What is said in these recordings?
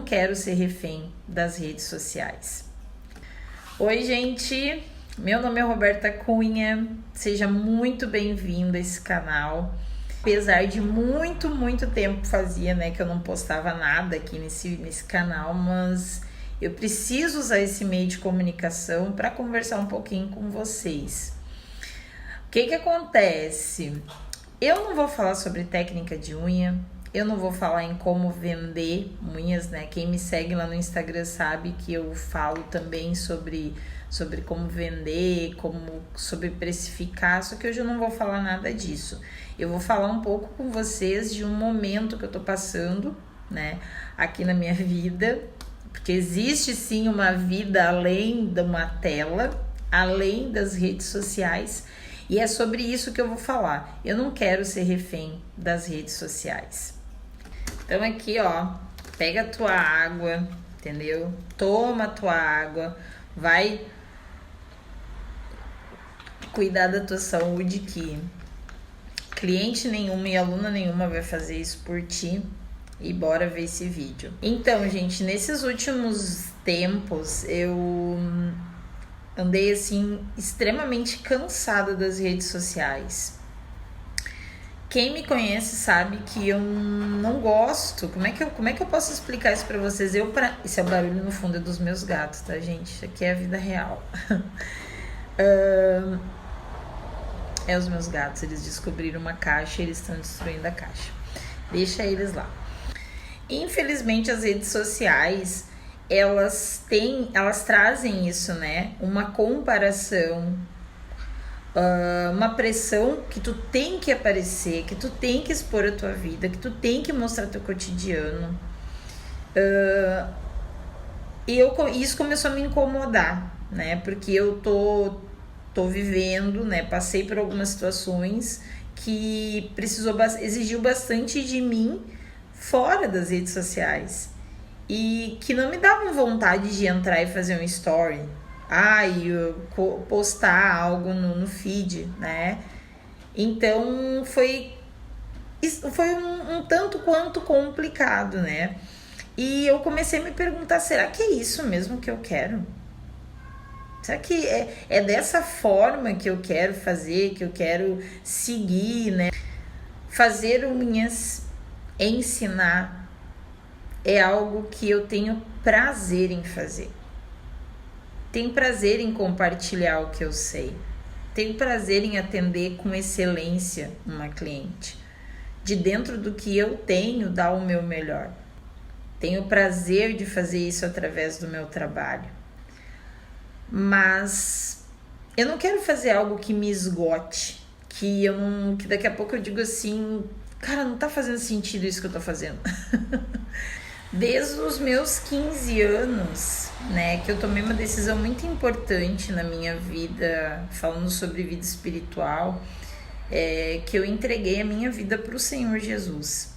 quero ser refém das redes sociais. Oi, gente! Meu nome é Roberta Cunha, seja muito bem-vindo a esse canal. Apesar de muito tempo fazia, que eu não postava nada aqui nesse canal, mas eu preciso usar esse meio de comunicação para conversar um pouquinho com vocês. O que acontece? Eu não vou falar sobre técnica de unha, eu não vou falar em como vender unhas, Quem me segue lá no Instagram sabe que eu falo também sobre como vender, sobre precificar, só que hoje eu não vou falar nada disso. Eu vou falar um pouco com vocês de um momento que eu tô passando, aqui na minha vida, porque existe sim uma vida além de uma tela, além das redes sociais, e é sobre isso que eu vou falar. Eu não quero ser refém das redes sociais. Então aqui, pega a tua água, entendeu? Toma a tua água, vai cuidar da tua saúde, que cliente nenhuma e aluna nenhuma vai fazer isso por ti. E bora ver esse vídeo. Então, gente, nesses últimos tempos eu andei assim extremamente cansada das redes sociais. Quem me conhece sabe que eu não gosto. Como é que eu posso explicar isso pra vocês? Esse é o barulho no fundo, é dos meus gatos, tá, gente? Isso aqui é a vida real. É os meus gatos, eles descobriram uma caixa e eles estão destruindo a caixa. Deixa eles lá. Infelizmente, as redes sociais, elas trazem isso, uma comparação, uma pressão que tu tem que aparecer, que tu tem que expor a tua vida, que tu tem que mostrar teu cotidiano. E isso começou a me incomodar, porque eu tô vivendo, passei por algumas situações que exigiu bastante de mim fora das redes sociais e que não me davam vontade de entrar e fazer um story, postar algo no feed, Então foi um tanto quanto complicado, E eu comecei a me perguntar, será que é isso mesmo que eu quero? Será que é dessa forma que eu quero fazer, que eu quero seguir, Fazer unhas, ensinar, é algo que eu tenho prazer em fazer. Tenho prazer em compartilhar o que eu sei. Tenho prazer em atender com excelência uma cliente. De dentro do que eu tenho, dar o meu melhor. Tenho prazer de fazer isso através do meu trabalho. Mas eu não quero fazer algo que me esgote, que daqui a pouco eu digo assim, cara, não tá fazendo sentido isso que eu tô fazendo. Desde os meus 15 anos, que eu tomei uma decisão muito importante na minha vida, falando sobre vida espiritual, que eu entreguei a minha vida pro Senhor Jesus.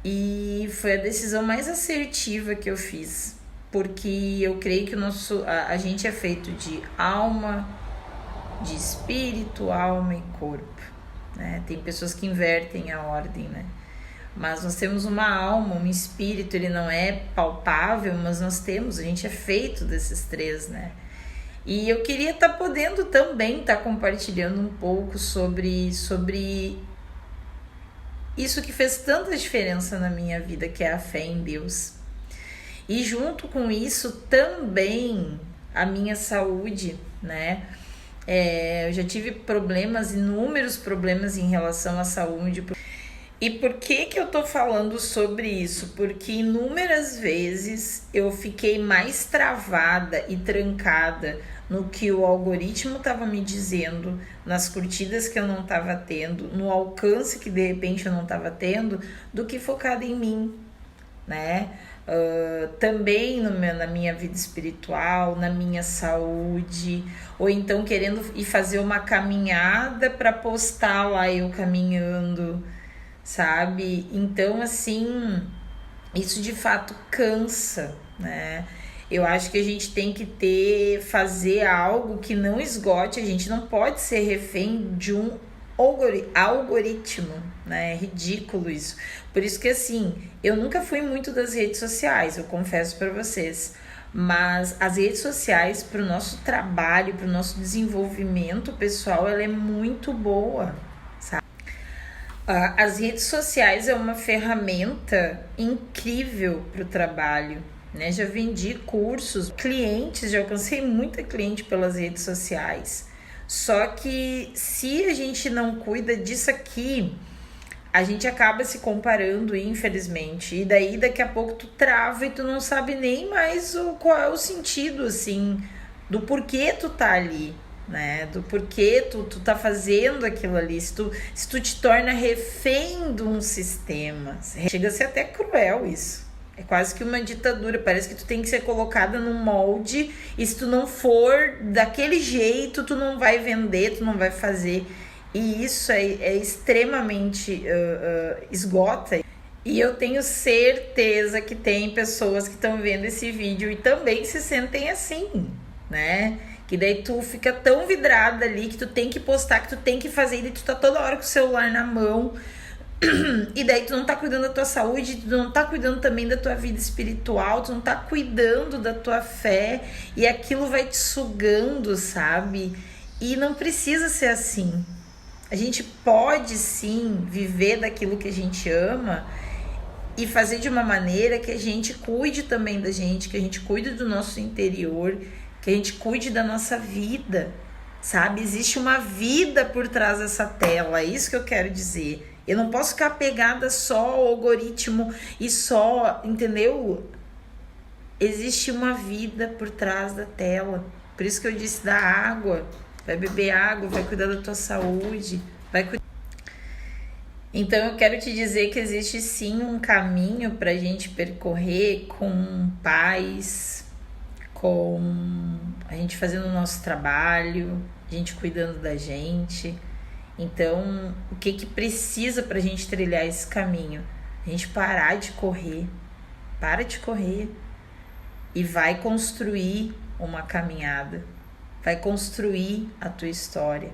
E foi a decisão mais assertiva que eu fiz, porque eu creio que a gente é feito de alma, de espírito, alma e corpo, Tem pessoas que invertem a ordem, Mas nós temos uma alma, um espírito, ele não é palpável, mas a gente é feito desses três, E eu queria podendo também compartilhando um pouco sobre isso que fez tanta diferença na minha vida, que é a fé em Deus. E junto com isso também a minha saúde, eu já tive inúmeros problemas em relação à saúde. E por que eu tô falando sobre isso? Porque inúmeras vezes eu fiquei mais travada e trancada no que o algoritmo estava me dizendo, nas curtidas que eu não estava tendo, no alcance que de repente eu não estava tendo, do que focada em mim, Também na minha vida espiritual, na minha saúde, ou então querendo ir fazer uma caminhada para postar lá eu caminhando, sabe? Então, assim, isso de fato cansa, Eu acho que a gente tem que fazer algo que não esgote, a gente não pode ser refém de um algoritmo, né? É ridículo isso. Por isso que assim, eu nunca fui muito das redes sociais, eu confesso para vocês. Mas as redes sociais, para o nosso trabalho, para o nosso desenvolvimento pessoal, ela é muito boa, sabe? As redes sociais é uma ferramenta incrível para o trabalho, né? Já vendi cursos, clientes, já alcancei muita cliente pelas redes sociais. Só que se a gente não cuida disso aqui, a gente acaba se comparando, infelizmente. E daí daqui a pouco tu trava e tu não sabe nem mais qual é o sentido, assim, do porquê tu tá ali, né? Do porquê tu tá fazendo aquilo ali. Se tu te torna refém de um sistema. Chega a ser até cruel isso. É quase que uma ditadura. Parece que tu tem que ser colocada num molde. E se tu não for daquele jeito, tu não vai vender, tu não vai fazer. E isso é extremamente esgota. E eu tenho certeza que tem pessoas que estão vendo esse vídeo e também se sentem assim, né? Que daí tu fica tão vidrada ali que tu tem que postar, que tu tem que fazer, e daí tu tá toda hora com o celular na mão. E daí tu não tá cuidando da tua saúde, tu não tá cuidando também da tua vida espiritual, tu não tá cuidando da tua fé, e aquilo vai te sugando, sabe? E não precisa ser assim. A gente pode sim viver daquilo que a gente ama e fazer de uma maneira que a gente cuide também da gente, que a gente cuide do nosso interior, que a gente cuide da nossa vida, sabe? Existe uma vida por trás dessa tela, é isso que eu quero dizer. Eu não posso ficar pegada só ao algoritmo e só, entendeu? Existe uma vida por trás da tela. Por isso que eu disse da água. Vai beber água, vai cuidar da tua saúde, vai cuidar. Então eu quero te dizer que existe sim um caminho para a gente percorrer com paz, com a gente fazendo o nosso trabalho, a gente cuidando da gente. Então, o que precisa para a gente trilhar esse caminho? A gente parar de correr, para de correr e vai construir uma caminhada. Vai construir a tua história.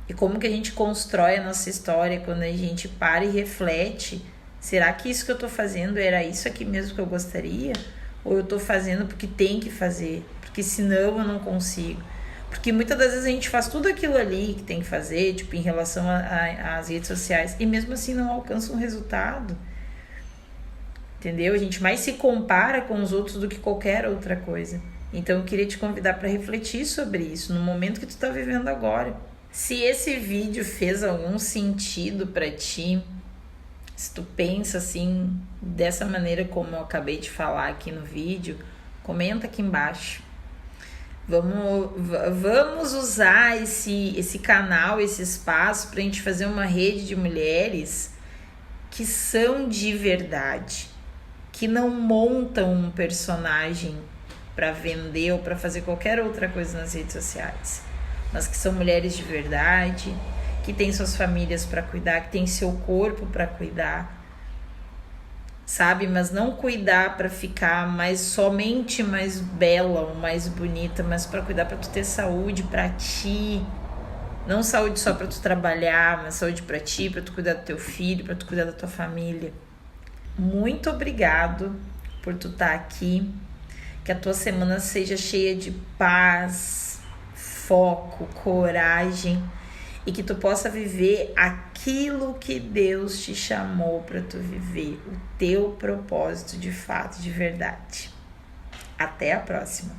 E como que a gente constrói a nossa história quando a gente para e reflete? Será que isso que eu tô fazendo era isso aqui mesmo que eu gostaria? Ou eu tô fazendo porque tem que fazer? Porque senão eu não consigo. Porque muitas das vezes a gente faz tudo aquilo ali que tem que fazer, tipo, em relação às redes sociais, e mesmo assim não alcança um resultado. Entendeu? A gente mais se compara com os outros do que qualquer outra coisa. Então eu queria te convidar para refletir sobre isso no momento que tu tá vivendo agora. Se esse vídeo fez algum sentido para ti, se tu pensa assim, dessa maneira como eu acabei de falar aqui no vídeo, comenta aqui embaixo. Vamos usar esse canal, esse espaço para a gente fazer uma rede de mulheres que são de verdade, que não montam um personagem para vender ou para fazer qualquer outra coisa nas redes sociais, mas que são mulheres de verdade, que têm suas famílias para cuidar, que têm seu corpo para cuidar, sabe? Mas não cuidar para ficar somente mais bela ou mais bonita, mas para cuidar para tu ter saúde para ti, não saúde só para tu trabalhar, mas saúde para ti, para tu cuidar do teu filho, para tu cuidar da tua família. Muito obrigado por tu estar aqui. Que a tua semana seja cheia de paz, foco, coragem e que tu possa viver aquilo que Deus te chamou para tu viver, o teu propósito de fato, de verdade. Até a próxima!